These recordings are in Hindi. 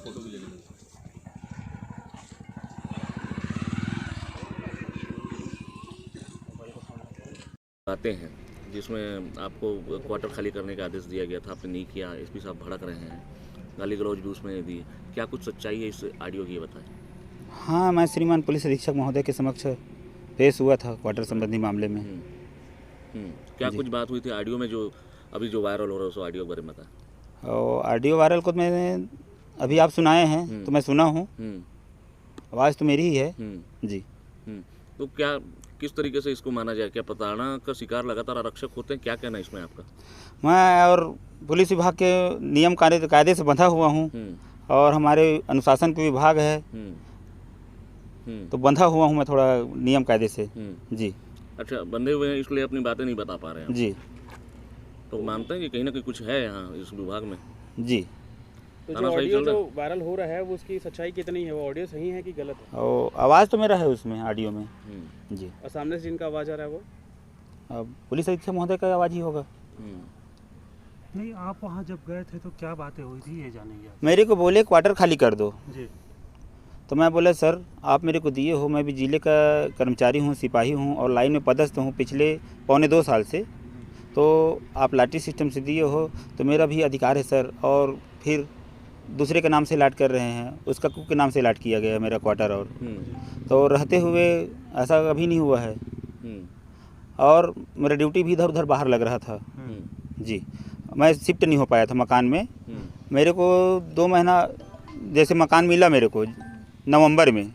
फोटो भी ले लेंगे। आते हैं जिसमें आपको क्वार्टर खाली करने का आदेश दिया गया था, आपने नहीं किया, एसपी साहब भड़क रहे हैं, गाली गलौज भी उसमें दी। क्या कुछ सच्चाई है इस ऑडियो की, ये बताएं। हाँ, मैं श्रीमान पुलिस अधीक्षक महोदय के समक्ष पेश हुआ था क्वार्टर संबंधी मामले में। क्या जी। कुछ बात हुई थी ऑडियो में जो अभी जो वायरल हो रहा है, उस ऑडियो के बारे में बताएं। और ऑडियो वायरल को मैंने अभी आप सुनाए हैं तो मैं सुना हूँ, आवाज़ तो मेरी ही है। जी। तो क्या किस तरीके से इसको माना जाए, क्या प्रताड़ना का शिकार लगातार आरक्षक होते हैं, क्या कहना है इसमें आपका? मैं और पुलिस विभाग के नियम कायदे से बंधा हुआ हूँ और हमारे अनुशासन के विभाग है तो बंधा हुआ हूँ मैं थोड़ा नियम कायदे से। जी। अच्छा, बंधे हुए हैं इसलिए अपनी बातें नहीं बता पा रहे हैं। जी। तो मानते हैं कि कहीं ना कहीं कुछ है यहाँ इस विभाग में। जी। तो जो ऑडियो जो वायरल हो रहा है वो उसकी सच्चाई कितनी है, वो ऑडियो सही है कि गलत है? और आवाज़ तो मेरा है उसमें ऑडियो में। जी। और सामने से जिनका आवाज़ आ रहा है वो अब पुलिस अधीक्षक महोदय का आवाज़ ही होगा। नहीं, आप वहाँ जब गए थे तो क्या बातें हुई थी ये जानेंगे आप। मेरे को बोले क्वार्टर खाली कर दो जी। तो मैं बोला सर आप मेरे को दिए हो, मैं भी जिले का कर्मचारी हूँ, सिपाही हूँ और लाइन में पदस्थ हूँ पिछले 1.25 साल से, तो आप लाटरी सिस्टम से दिए हो तो मेरा भी अधिकार है सर। और फिर दूसरे के नाम से लाट कर रहे हैं, उसका कुक के नाम से लाट किया गया है मेरा क्वार्टर। और तो रहते हुए ऐसा कभी नहीं हुआ है और मेरा ड्यूटी भी इधर उधर बाहर लग रहा था। जी। मैं शिफ्ट नहीं हो पाया था मकान में। मेरे को 2 महीना जैसे मकान मिला मेरे को नवंबर में,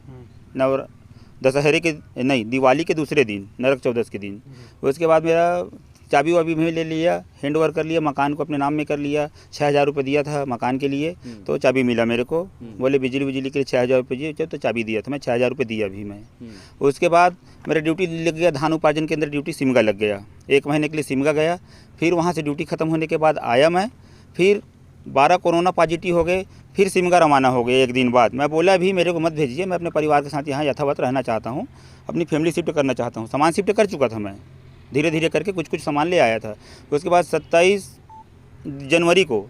दशहरे के नहीं, दिवाली के दूसरे दिन, नरक चौदस के दिन। उसके बाद मेरा चाबी वाबी में ले लिया, हैंड ओवर कर लिया, मकान को अपने नाम में कर लिया। 6,000 रुपये दिया था मकान के लिए तो चाबी मिला मेरे को। बोले बिजली के लिए 6,000 रुपये दिए, तो चाबी दिया था, मैं 6,000 रुपये दिया भी मैं। उसके बाद मेरा ड्यूटी लग गया, धान उपार्जन केंद्र ड्यूटी सिमगा लग गया। 1 महीने के लिए सिमगा गया, फिर वहाँ से ड्यूटी ख़त्म होने के बाद आया मैं, फिर 12 कोरोना पॉजिटिव हो गए, फिर सिमगा रवाना हो गए 1 दिन बाद। मैं बोला भी मेरे को मत भेजिए, मैं अपने परिवार के साथ यहाँ यथावत रहना चाहता हूँ, अपनी फैमिली शिफ्ट करना चाहता हूँ। सामान शिफ्ट कर चुका था मैं, धीरे धीरे करके कुछ सामान ले आया था। उसके बाद 27 जनवरी को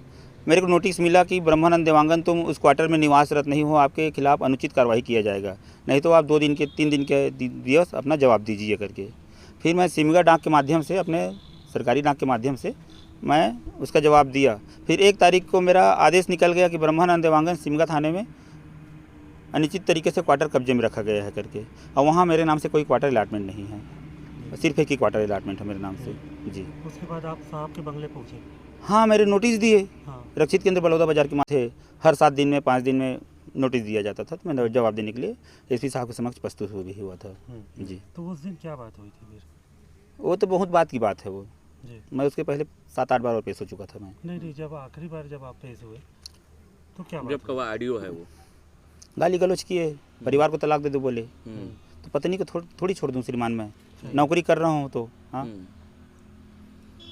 मेरे को नोटिस मिला कि ब्रह्मानंद देवांगन तुम उस क्वार्टर में निवासरत नहीं हो, आपके खिलाफ़ अनुचित कार्रवाई किया जाएगा, नहीं तो आप 2 दिन के 3 दिन के दिवस अपना जवाब दीजिए करके। फिर मैं सिमगा डाक के माध्यम से, अपने सरकारी डाक के माध्यम से मैं उसका जवाब दिया। फिर 1 तारीख को मेरा आदेश निकल गया कि ब्रह्मानंद देवांगन सिमगा थाने में अनुचित तरीके से क्वार्टर कब्जे में रखा गया है करके, और वहाँ मेरे नाम से कोई क्वार्टर अलॉटमेंट नहीं है, सिर्फ एक ही क्वार्टर अलॉटमेंट है मेरे नाम से। जी। उसके बाद आप साहब के बंगले पहुँचे? हाँ, मेरे नोटिस दिए। हाँ। रक्षित केंद्र बलौदा बाजार के माथे हर 7 दिन में 5 दिन में नोटिस दिया जाता था, तो मैं जवाब देने के लिए एसपी साहब के समक्ष प्रस्तुत हुआ था। जी। तो उस दिन क्या बात हुई थी फिर? वो तो बहुत बात की बात है वो जी। मैं उसके पहले 7-8 बार और पेश हो चुका था मैं। नहीं, जब आखिरी बार जब आप पेश हुए तो क्या बात जब का ऑडियो है वो गाली गलौज किए, परिवार को तलाक दे दो बोले, तो पत्नी को थोड़ी छोड़ दूँ श्रीमान, मैं नौकरी कर रहा हूँ तो। हाँ,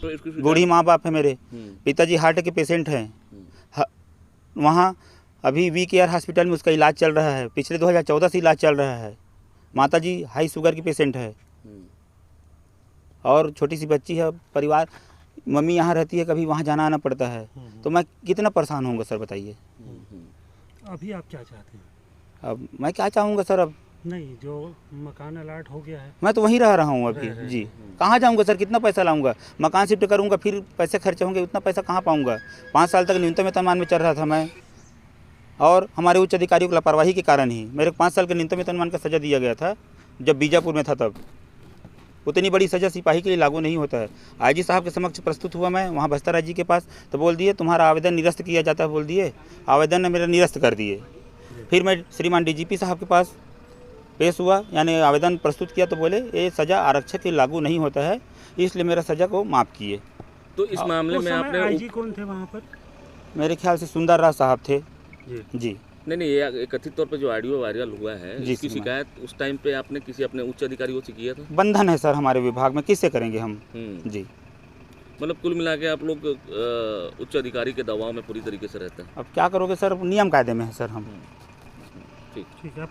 तो बूढ़ी माँ बाप है मेरे, पिताजी हार्ट के पेशेंट हैं, वहाँ अभी वी केयर हॉस्पिटल में उसका इलाज चल रहा है, पिछले 2014 से इलाज चल रहा है। माताजी हाई शुगर की पेशेंट है और छोटी सी बच्ची है, परिवार मम्मी यहाँ रहती है, कभी वहाँ जाना आना पड़ता है, तो मैं कितना परेशान होऊंगा सर बताइए। अभी आप क्या चाहते हैं? अब मैं क्या चाहूँगा सर, अब नहीं, जो मकान अलॉट हो गया है मैं तो वहीं रह रहा हूँ अभी। जी। कहाँ जाऊँगा सर, कितना पैसा लाऊंगा, मकान शिफ्ट करूँगा फिर पैसे खर्चे होंगे, उतना पैसा कहाँ पाऊँगा। 5 साल तक न्यूनतम वेतनमान में चल रहा था मैं, और हमारे उच्च अधिकारियों की लापरवाही के कारण ही मेरे को 5 साल के न्यूनतम वेतनमान का सज़ा दिया गया था जब बीजापुर में था। तब उतनी बड़ी सज़ा सिपाही के लिए लागू नहीं होता है। आईजी साहब के समक्ष प्रस्तुत हुआ मैं वहाँ बस्तर आईजी के पास, तो बोल दिए तुम्हारा आवेदन निरस्त किया जाता है, बोल दिए आवेदन ने मेरा निरस्त कर दिए। फिर मैं श्रीमान डीजीपी साहब के पास पेश हुआ, यानी आवेदन प्रस्तुत किया, तो बोले ये सज़ा आरक्षक के लागू नहीं होता है, इसलिए मेरा सज़ा को माफ़ किए। तो इस मामले में आपने आईजी कौन थे वहाँ पर? मेरे ख्याल से सुंदर राज साहब थे। जी। नहीं, ये कथित तौर पे जो ऑडियो वायरल हुआ है, इसकी शिकायत उस टाइम पे आपने किसी अपने उच्च अधिकारियों से किया था? बंधन है सर हमारे विभाग में, किससे करेंगे हम। जी। मतलब कुल मिला के आप लोग उच्च अधिकारी के दबाव में पूरी तरीके से रहते हैं। अब क्या करोगे सर, नियम कायदे में है सर हम। ठीक है।